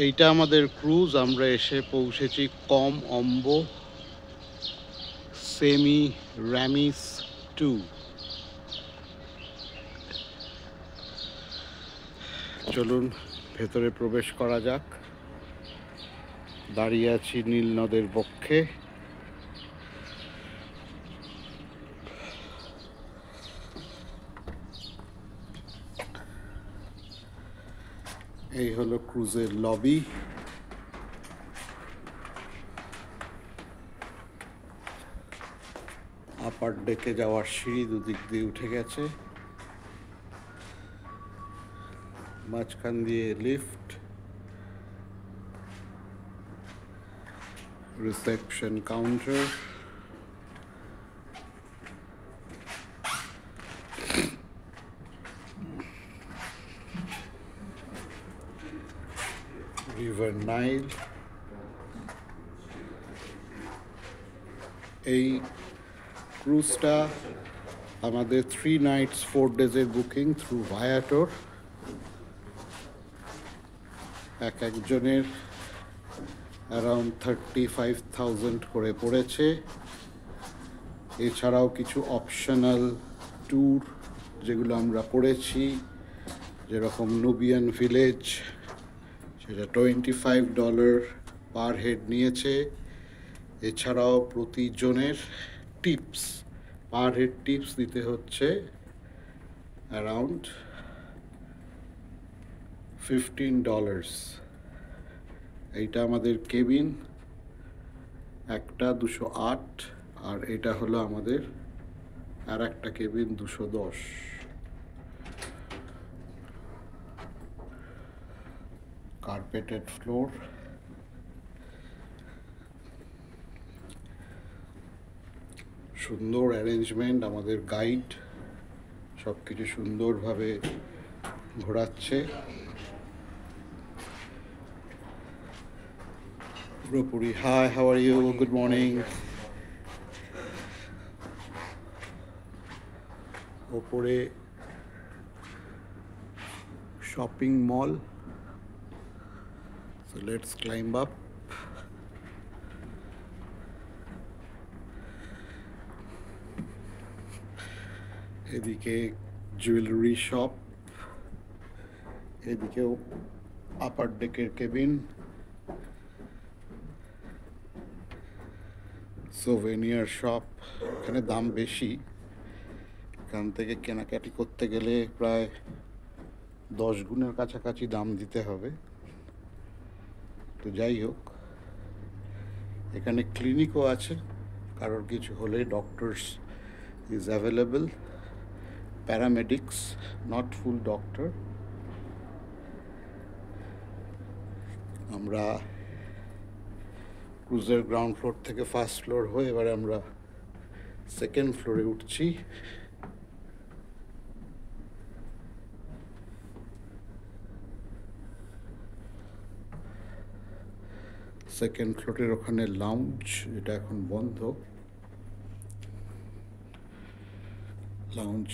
এইটা আমাদের ক্রুজ। আমরা এসে পৌঁছেছি কম অম্বো সেমি র্যামিস 2। চলুন ভেতরে প্রবেশ করা যাক। দাঁড়িয়ে আছি নীল নদের বক্ষে। এই হলো ক্রুজের লবি। আপার ডেকে যাওয়ার সিঁড়ি দুদিক দিয়ে উঠে গেছে, মাঝখান দিয়ে lift, reception counter, river Nile. এই ক্রুজটা আমাদের 3 nights 4 days বুকিং থ্রু ভায়াটোর। একজনের অ্যারাউন্ড 35,000 করে পড়েছে। এছাড়াও কিছু অপশনাল ট্যুর যেগুলো আমরা করেছি, যেরকম নুবিয়ান ভিলেজ, সেটা $25 পার হেড নিয়েছে। এছাড়াও প্রতিজনের টিপস, পার হেড টিপস দিতে হচ্ছে অ্যারাউন্ড $15। এইটা আমাদের কেবিন, একটা 208, আর এটা হলো আমাদের আর একটা কেবিন 210। কার্পেটেড ফ্লোর, সুন্দর অ্যারেঞ্জমেন্ট। আমাদের গাইড সব কিছু সুন্দরভাবে ঘোরাচ্ছে। পুরোপুরি hi, how are you, good morning. ওপরে shopping mall. So let's climb up. এদিকে জুয়েলারি শপ, এদিকেও আপার ডেকের কেবিন, সোভেনিয়ার শপ। এখানে দাম বেশি, এখান থেকে কেনাকাটি করতে গেলে প্রায় 10 গুণের কাছাকাছি দাম দিতে হবে। তো যাই হোক, এখানে ক্লিনিকও আছে, কারোর কিছু হলে doctors is available, paramedics, not full doctor. আমরা ক্রুজের গ্রাউন্ড ফ্লোর থেকে ফার্স্ট ফ্লোর হয়ে এবারে আমরা সেকেন্ড ফ্লোরে উঠছি। সেকেন্ড ফ্লোরের ওখানে লাউঞ্জ, এটা এখন বন্ধ। লাউঞ্জ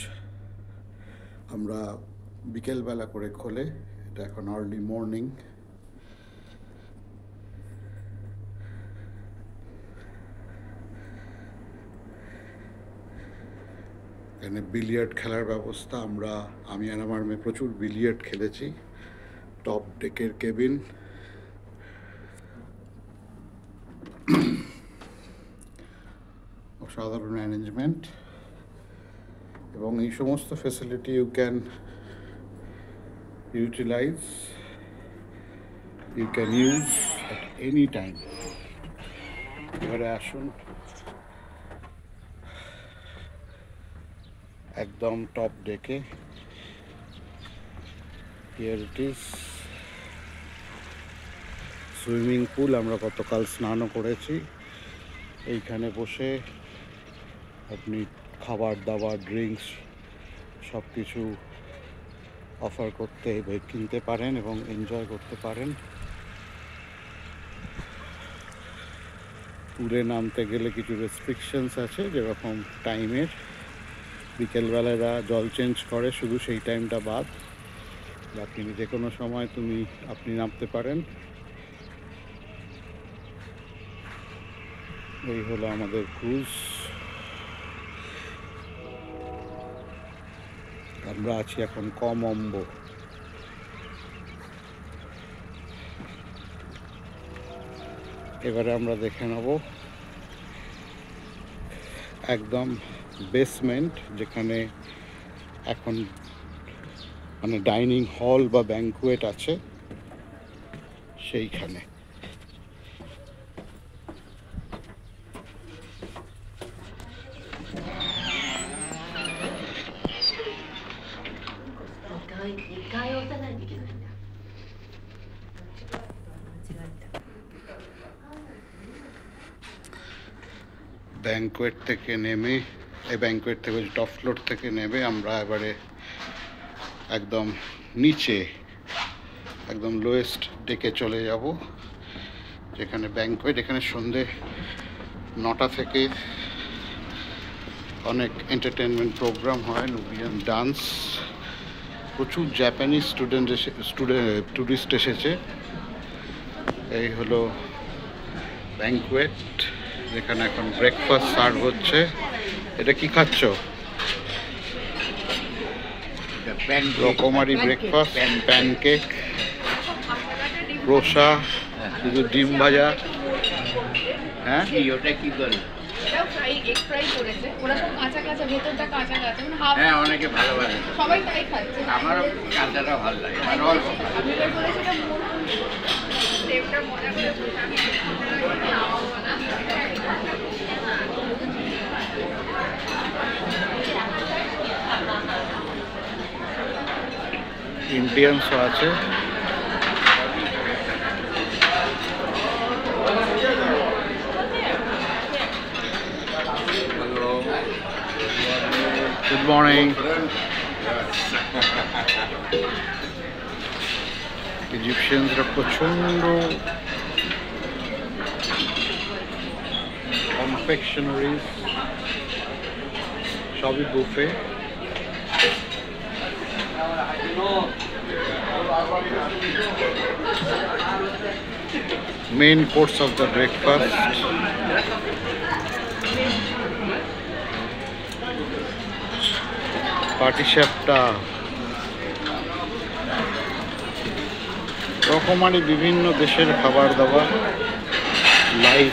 আমরা বিকেলবেলা করে খোলে, এটা এখন আর্লি মর্নিং। এখানে বিলিয়ার্ড খেলার ব্যবস্থা। আমি আর আমার মেয়ে প্রচুর বিলিয়ার্ড খেলেছি। টপ ডেকের কেবিন, অসাধারণ অ্যারেঞ্জমেন্ট, এবং এই সমস্ত facility you can utilise, you can use at any time. এবারে আসুন একদম টপ ডেকে। Here it is swimming pool. আমরা গতকাল স্নানও করেছি। এইখানে বসে আপনি খাবার দাবার, ড্রিঙ্কস সব কিছু অফার করতে কিনতে পারেন এবং এনজয় করতে পারেন। পুলে নামতে গেলে কিছু রেস্ট্রিকশনস আছে, যেরকম টাইমের। বিকেলবেলায় জল চেঞ্জ করে, শুধু সেই টাইমটা বাদ। দাকিনি যে কোনো সময় আপনি নামতে পারেন। এই হলো আমাদের ক্রুজ। আমরা আছি এখন কমম্বো। এবারে আমরা দেখে নেব একদম বেসমেন্ট, যেখানে এখন মানে ডাইনিং হল বা ব্যাংকুয়েট আছে, সেইখানে। ব্যাংকুয়েট থেকে নেমে এই ব্যাংকুয়েট থেকে টপ ফ্লোর থেকে নেমে আমরা এবারে একদম নিচে একদম লোয়েস্ট ডেকে চলে যাব, যেখানে ব্যাংকুয়েট। এখানে সন্ধে 9টা থেকে অনেক এন্টারটেনমেন্ট প্রোগ্রাম হয়, নুবিয়ান ডান্স। প্রচুর জাপানিজ টুরিস্ট এসেছে। এই হলো ব্যাংকুয়েট, যেখানে এখন ব্রেকফাস্ট সার্ভ হচ্ছে। এটা কি খাচ্ছ? রকমারি ব্রেকফাস্ট, প্যানকেক, রোসা, শুধু ডিম ভাজা। হ্যাঁ, ওটা কি করে? এটাও ফ্রাই, এগ ফ্রাই করেছে। ওরা সব কাঁচা কাঁচা, ভেতরটা কাঁচা কাঁচা, মানে হাফ। হ্যাঁ, অনেকে ভালোবাসে। সবাই তাই খাচ্ছে। আমারও কাঁচাটা ভালো লাগে, আর অল্প। আমি এবার বলেছি এটা টেপটা মজা করে আমি খাওয়াবো না। ইন্ডিয়ানসও আছে। Good morning. ইজিপশিয়ানসরা প্রচন্ড কনফেকশনারিজ, সবই buffet. Main course of the breakfast. পাটিসাপটা, রকমারি বিভিন্ন দেশের খাবার দাবার লাইভ।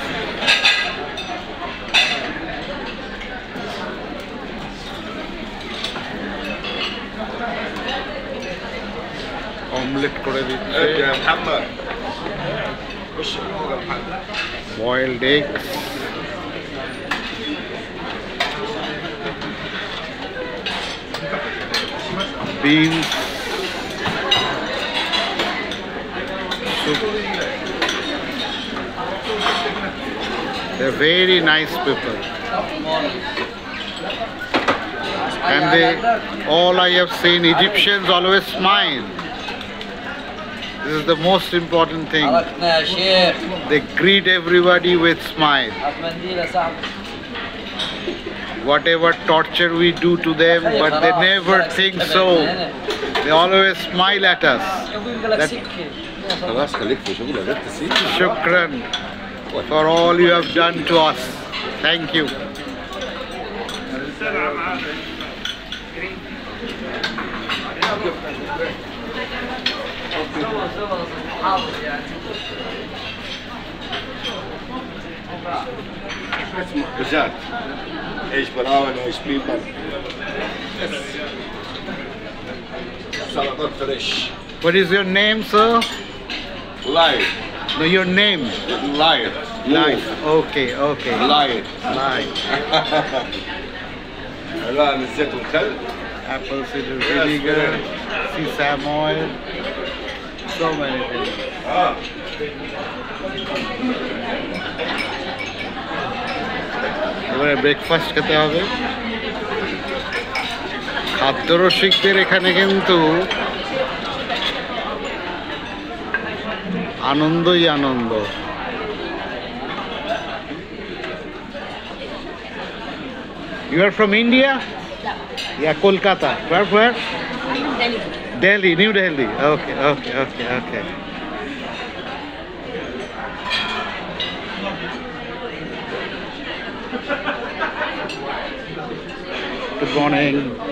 অমলেট করে দিচ্ছে, boiled eggs, beans, soup. They're very nice people, and all I have seen, Egyptians always smile. This is the most important thing. They greet everybody with smile. Whatever torture we do to them, but they never think so. They always smile at us. Shukran for all you have done to us. Thank you. مخبوزات، عيش براون، عيش بيبر، سلطات فريش. What is your name, sir? لايت. No, your name. لايت. Life. Okay, okay. لايت. Life. الان الزيت والخل. Apple cider vinegar, sesame oil, so many things. এবারে breakfast খেতে হবে। খাদ্যরসিকদের এখানে কিন্তু আনন্দই আনন্দ। You are from India? Yeah, Kolkata. Where? Delhi. Delhi, New Delhi. Okay, okay, okay, okay. Good morning.